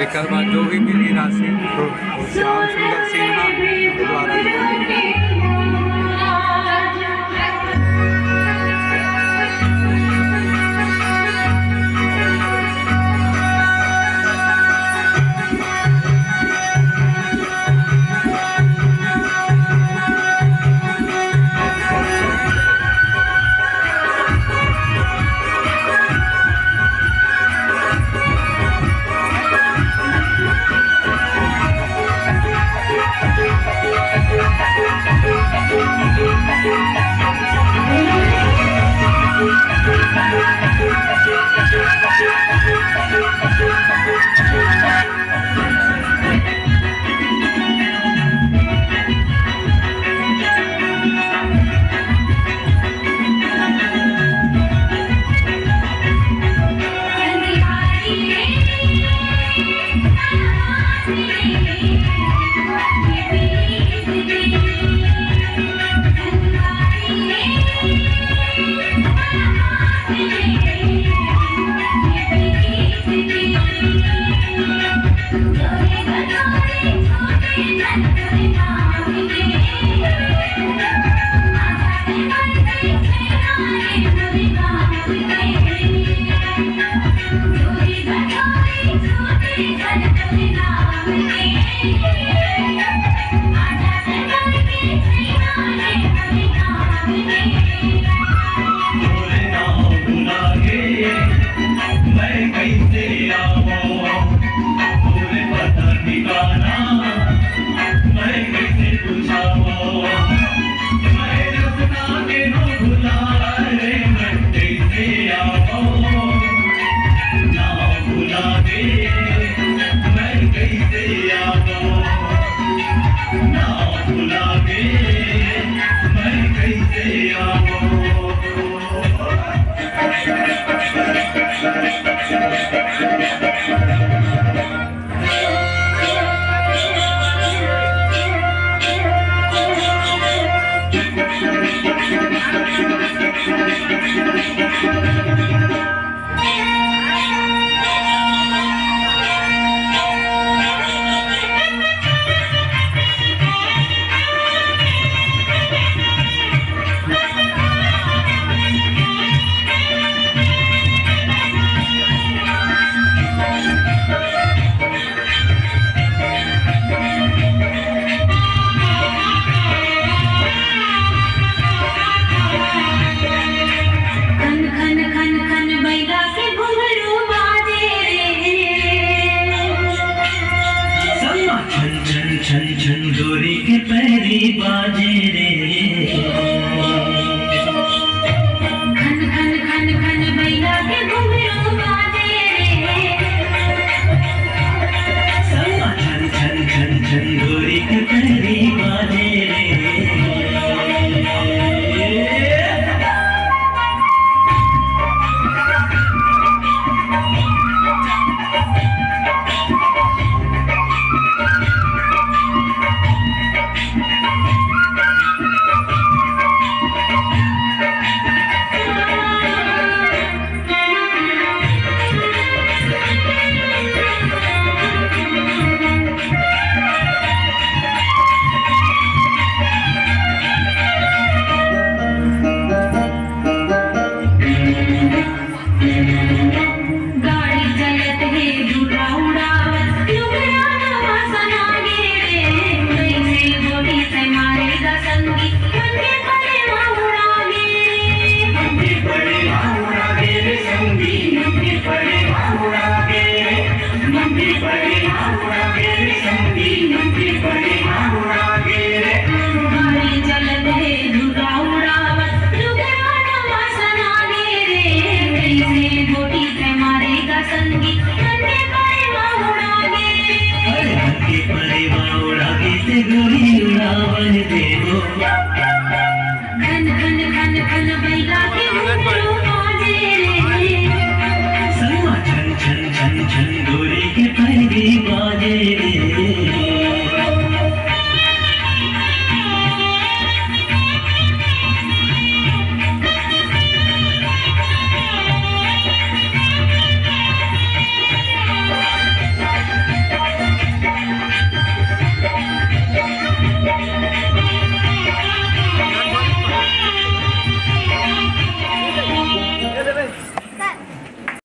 एक बाद जो भी मिली राशि वो श्याम सुंदर सिन्हा द्वारा छन छन डोरी के पैरी बाजे रे, खन खन खन खन बैला के घुंघरू बाजे रे, छन छन छन छन डोरी के पैरी बाजे रे। खन खन खन खन बैला के घुंघरू बाजे रे, छन छन छन छन डोरी के पैरी बाजे रे।